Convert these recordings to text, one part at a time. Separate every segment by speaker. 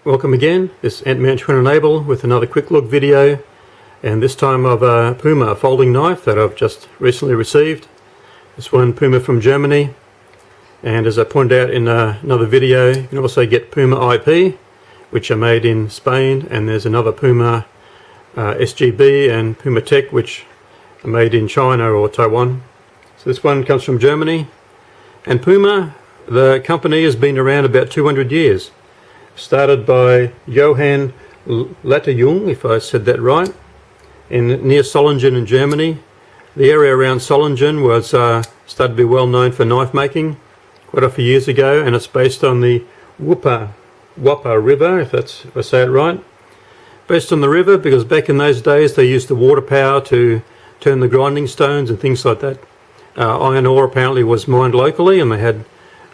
Speaker 1: Welcome again. This is Ant-Man Twin and Abel with another quick look video, and this time of a Puma folding knife that I've just recently received. This one Puma from Germany, and as I pointed out in another video, you can also get Puma IP, which are made in Spain, and there's another Puma SGB and Puma Tech, which are made in China or Taiwan. So this one comes from Germany, and Puma, the company, has been around about 200 years. Started by Johann Latterjung, if I said that right, near Solingen in Germany. The area around Solingen was started to be well known for knife making quite a few years ago, and it's based on the Wupper River, if I say it right. Based on the river because back in those days they used the water power to turn the grinding stones and things like that. Iron ore apparently was mined locally, and they had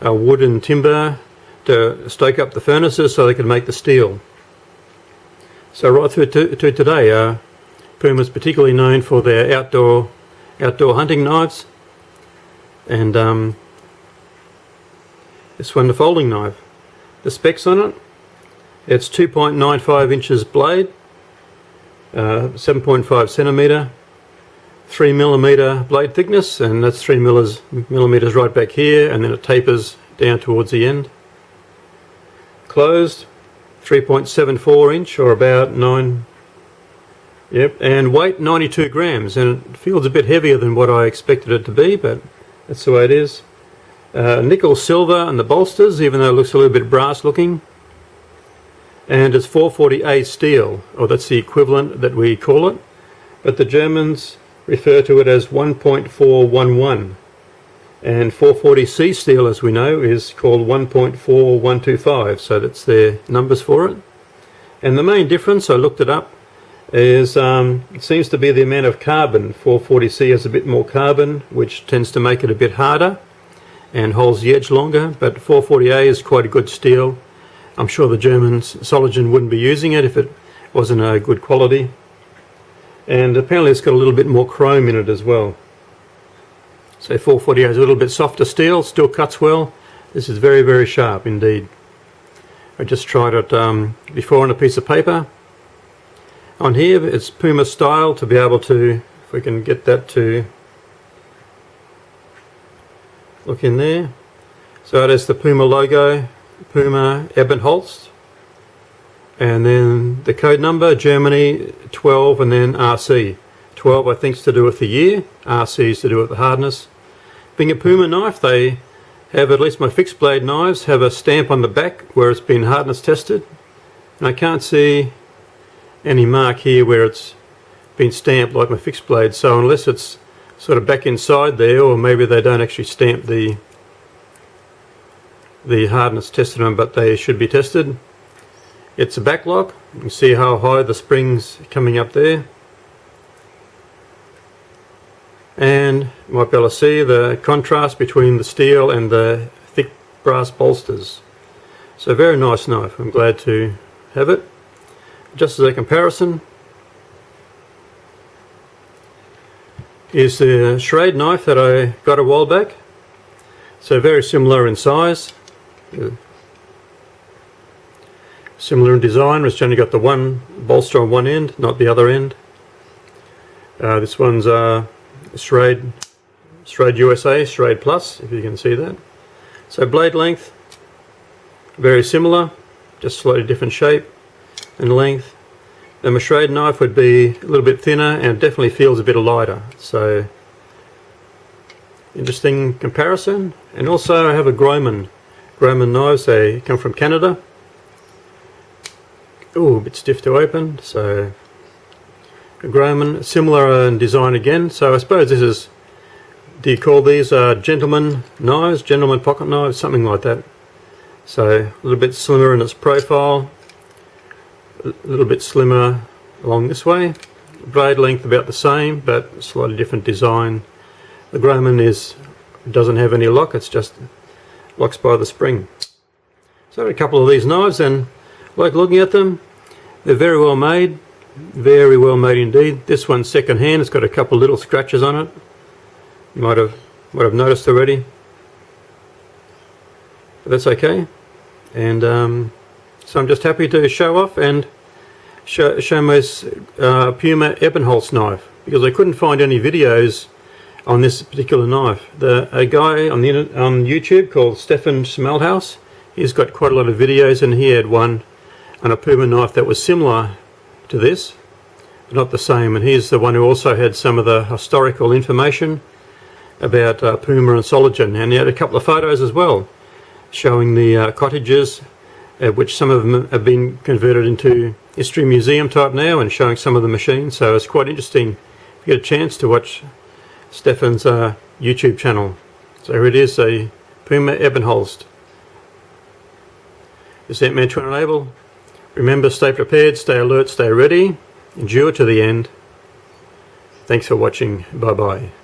Speaker 1: wood and timber to stoke up the furnaces so they could make the steel. So right through to today, Puma is particularly known for their outdoor hunting knives, and this one, the folding knife. The specs on it: it's 2.95 inches blade, 7.5 centimeter, 3mm blade thickness, and that's 3 millimeters right back here, and then it tapers down towards the end. Closed, 3.74 inch, or about 9. Yep, and weight 92 grams, and it feels a bit heavier than what I expected it to be, but that's the way it is. Nickel silver on the bolsters, even though it looks a little bit brass looking. And it's 440A steel, or that's the equivalent that we call it, but the Germans refer to it as 1.411. And 440C steel, as we know, is called 1.4125, so that's their numbers for it. And the main difference, I looked it up, is it seems to be the amount of carbon. 440C has a bit more carbon, which tends to make it a bit harder and holds the edge longer, but 440A is quite a good steel. I'm sure the Germans, Solingen, wouldn't be using it if it wasn't a good quality. And apparently it's got a little bit more chrome in it as well. So 440A is a little bit softer steel, still cuts well. This is very, very sharp indeed. I just tried it before on a piece of paper. On here it's Puma style, to be able to, if we can get that to look in there. So it has the Puma logo, Puma Ebenholz, and then the code number, Germany 12, and then RC. 12 I think is to do with the year, RC is to do with the hardness. Being a Puma knife, they have, at least my fixed blade knives, have a stamp on the back where it's been hardness tested. And I can't see any mark here where it's been stamped like my fixed blade, so unless it's sort of back inside there, or maybe they don't actually stamp the hardness tested on, but they should be tested. It's a back lock. You can see how high the spring's coming up there. And you might be able to see the contrast between the steel and the thick brass bolsters. So very nice knife. I'm glad to have it. Just as a comparison, is the Schrade knife that I got a while back. So very similar in size, similar in design. It's only got the one bolster on one end, not the other end. This one's Schrade USA, Schrade Plus, if you can see that. So blade length, very similar, just slightly different shape and length. The Schrade knife would be a little bit thinner, and it definitely feels a bit lighter. So interesting comparison. And also I have a Grohmann knives. They come from Canada. Oh, a bit stiff to open. So a Grohmann, similar in design again. So I suppose this is, do you call these gentleman knives, gentleman pocket knives, something like that. So a little bit slimmer in its profile, a little bit slimmer along this way. Blade length about the same, but slightly different design. The Grohmann doesn't have any lock, it's just locks by the spring. So I have a couple of these knives, and I like looking at them. They're very well made. Very well made indeed. This one's second hand. It's got a couple little scratches on it. You might have noticed already, but that's okay. And So I'm just happy to show off and show my Puma Ebenholz knife, because I couldn't find any videos on this particular knife. A guy on YouTube called Stefan Smelthouse, he's got quite a lot of videos, and he had one on a Puma knife that was similar to this, but not the same. And he's the one who also had some of the historical information about Puma and Soligen, and he had a couple of photos as well showing the cottages, which some of them have been converted into history museum type now, and showing some of the machines. So it's quite interesting if you get a chance to watch Stefan's YouTube channel. So here it is, a Puma Ebenholz. This is Ant-Man Twin Enable. Remember, stay prepared, stay alert, stay ready, endure to the end. Thanks for watching. Bye bye.